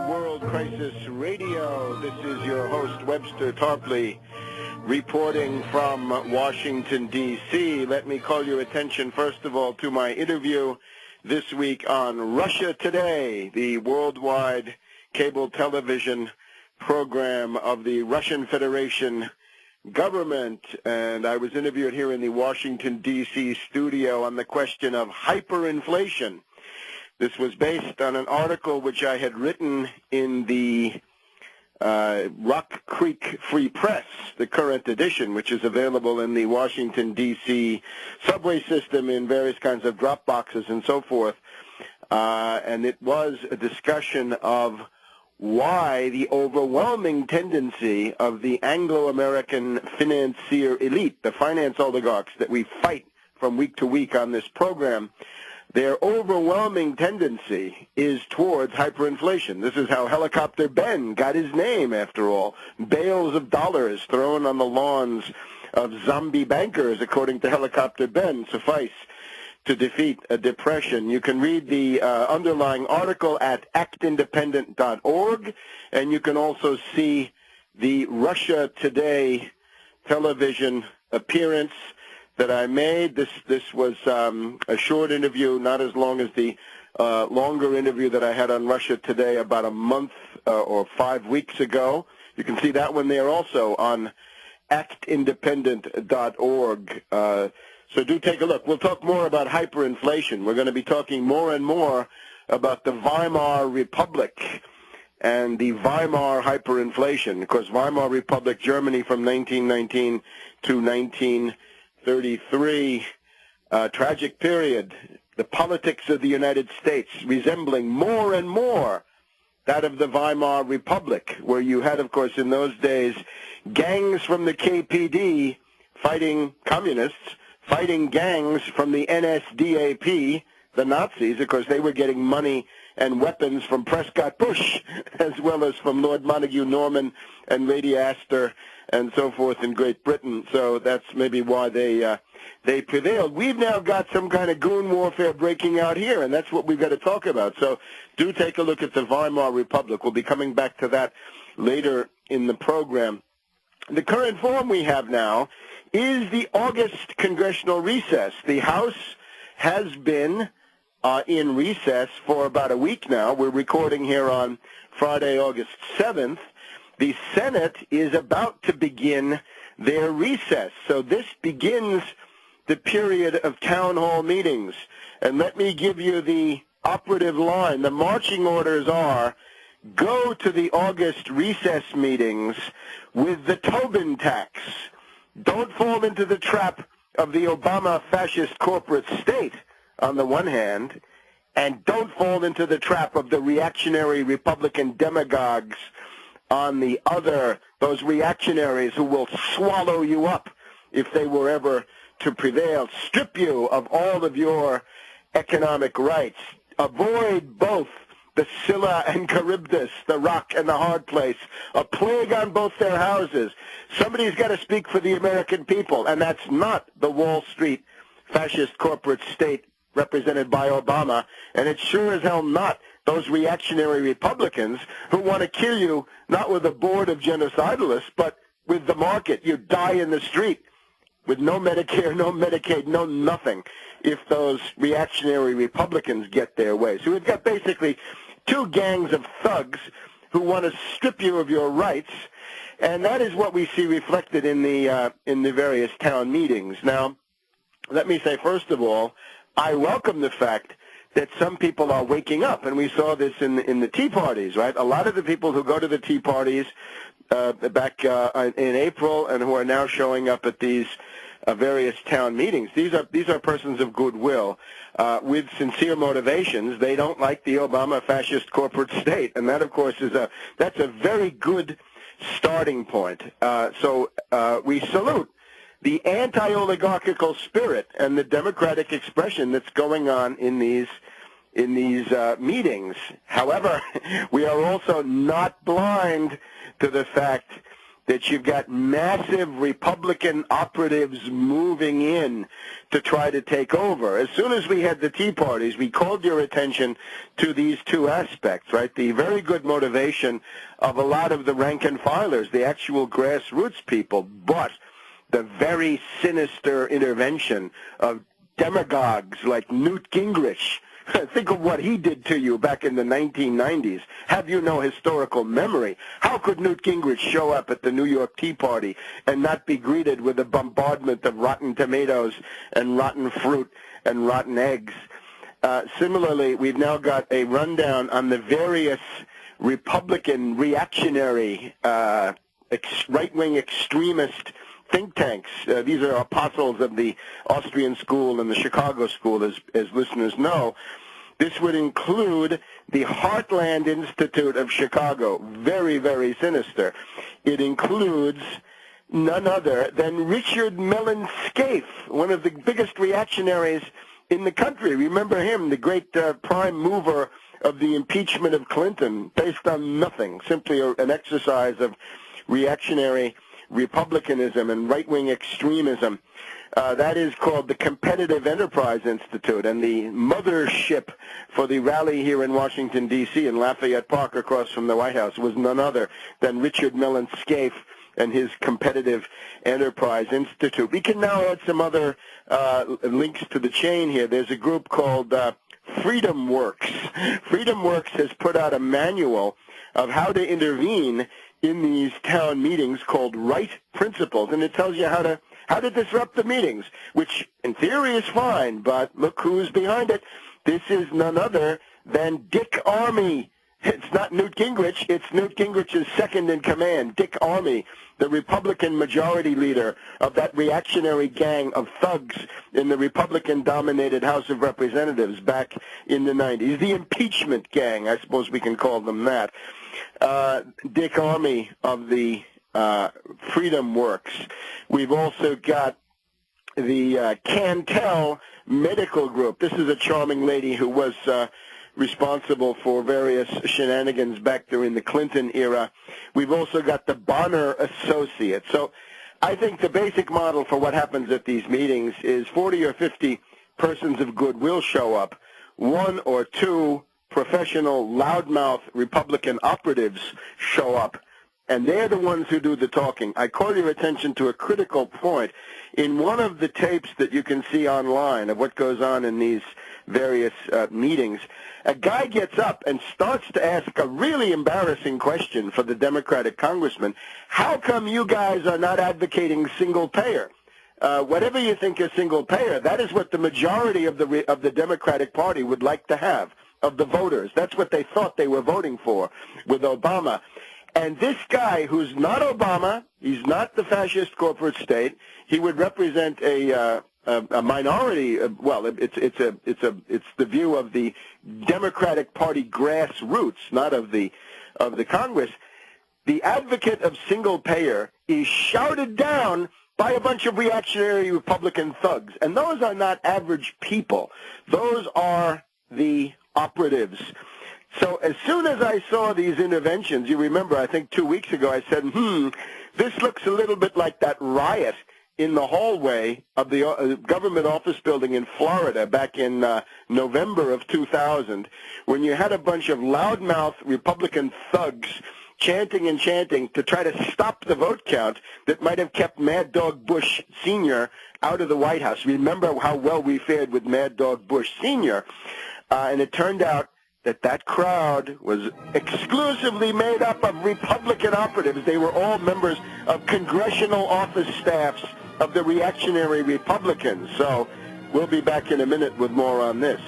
World Crisis Radio. This is your host, Webster Tarpley, reporting from Washington, D.C. Let me call your attention, first of all, to my interview this week on Russia Today, the worldwide cable television program of the Russian Federation government. And I was interviewed here in the Washington, D.C. studio on the question of hyperinflation. This was based on an article which I had written in the Rock Creek Free Press, the current edition, which is available in the Washington, D.C. subway system in various kinds of drop boxes and so forth. And it was a discussion of why the overwhelming tendency of the Anglo-American financier elite, the finance oligarchs that we fight from week to week on this program, their overwhelming tendency is towards hyperinflation. This is how Helicopter Ben got his name, after all. Bales of dollars thrown on the lawns of zombie bankers, according to Helicopter Ben, suffice to defeat a depression. You can read the underlying article at actindependent.org, and you can also see the Russia Today television appearance that I made. This was a short interview, not as long as the longer interview that I had on Russia Today about a month or 5 weeks ago. You can see that one there also on actindependent.org. So do take a look. We'll talk more about hyperinflation. We're going to be talking more and more about the Weimar Republic and the Weimar hyperinflation. Of course, Weimar Republic, Germany from 1919 to 1933, tragic period. The politics of the United States resembling more and more that of the Weimar Republic, where you had, of course, in those days, gangs from the KPD fighting communists, fighting gangs from the NSDAP, the Nazis. Of course, they were getting money and weapons from Prescott Bush, as well as from Lord Montague Norman and Lady Astor and so forth in Great Britain. So that's maybe why they prevailed. We've now got some kind of goon warfare breaking out here, and that's what we've got to talk about. So do take a look at the Weimar Republic. We'll be coming back to that later in the program. The current form we have now is the August congressional recess. The House has been in recess for about a week now. We're recording here on Friday, August 7th. The Senate is about to begin their recess. So this begins the period of town hall meetings. And let me give you the operative line. The marching orders are, go to the August recess meetings with the Tobin tax. Don't fall into the trap of the Obama fascist corporate state, on the one hand, and don't fall into the trap of the reactionary Republican demagogues on the other, those reactionaries who will swallow you up if they were ever to prevail, strip you of all of your economic rights. Avoid both the Scylla and Charybdis, the rock and the hard place, a plague on both their houses. Somebody's got to speak for the American people, and that's not the Wall Street fascist corporate state represented by Obama, and it's sure as hell not those reactionary Republicans who want to kill you, not with a board of genocidalists, but with the market. You die in the street with no Medicare, no Medicaid, no nothing, if those reactionary Republicans get their way. So we've got basically two gangs of thugs who want to strip you of your rights, and that is what we see reflected in the various town meetings. Now, let me say, first of all, I welcome the fact that some people are waking up, and we saw this in the Tea Parties, right? A lot of the people who go to the Tea Parties back in April and who are now showing up at these various town meetings, these are persons of goodwill with sincere motivations. They don't like the Obama fascist corporate state, and that, of course, that's a very good starting point. So we salute the anti-oligarchical spirit and the democratic expression that's going on in these meetings. However, we are also not blind to the fact that you've got massive Republican operatives moving in to try to take over. As soon as we had the Tea Parties, we called your attention to these two aspects, right? The very good motivation of a lot of the rank and filers, the actual grassroots people, but the very sinister intervention of demagogues like Newt Gingrich. Think of what he did to you back in the 1990s. Have you no historical memory? How could Newt Gingrich show up at the New York Tea Party and not be greeted with a bombardment of rotten tomatoes and rotten fruit and rotten eggs? Similarly, we've now got a rundown on the various Republican reactionary right-wing extremist think tanks. These are apostles of the Austrian school and the Chicago school, as listeners know. This would include the Heartland Institute of Chicago, very, very sinister. It includes none other than Richard Mellon Scaife, one of the biggest reactionaries in the country. Remember him, the great prime mover of the impeachment of Clinton, based on nothing, simply an exercise of reactionary republicanism and right-wing extremism. That is called the Competitive Enterprise Institute, and the mothership for the rally here in Washington, D.C., in Lafayette Park across from the White House was none other than Richard Mellon Scaife and his Competitive Enterprise Institute. We can now add some other links to the chain here. There's a group called Freedom Works. Freedom Works has put out a manual of how to intervene in these town meetings called Right Principles, and it tells you how to disrupt the meetings, which in theory is fine, but look who's behind it. This is none other than Dick Armey. It's not Newt Gingrich, it's Newt Gingrich's second in command, Dick Armey, the Republican majority leader of that reactionary gang of thugs in the Republican-dominated House of Representatives back in the 90s. The impeachment gang, I suppose we can call them that. Dick Armey of the Freedom Works. We've also got the Cantel Medical Group. This is a charming lady who was responsible for various shenanigans back during the Clinton era. We've also got the Bonner Associates. So I think the basic model for what happens at these meetings is 40 or 50 persons of goodwill show up, one or two professional loudmouth Republican operatives show up, and they're the ones who do the talking. I call your attention to a critical point. In one of the tapes that you can see online of what goes on in these various meetings, a guy gets up and starts to ask a really embarrassing question for the Democratic congressman. How come you guys are not advocating single payer? Whatever you think is single payer, that is what the majority of the Democratic Party would like to have, of the voters. That's what they thought they were voting for with Obama. And this guy, who's not Obama, he's not the fascist corporate state. He would represent a minority. Well, it's the view of the Democratic Party grassroots, not of the Congress. The advocate of single payer is shouted down by a bunch of reactionary Republican thugs, and those are not average people. Those are the operatives. So as soon as I saw these interventions, you remember, I think 2 weeks ago, I said, this looks a little bit like that riot in the hallway of the government office building in Florida back in November of 2000, when you had a bunch of loudmouth Republican thugs chanting and chanting to try to stop the vote count that might have kept Mad Dog Bush Sr. out of the White House. Remember how well we fared with Mad Dog Bush Sr., and it turned out that crowd was exclusively made up of Republican operatives. They were all members of congressional office staffs of the reactionary Republicans. So we'll be back in a minute with more on this.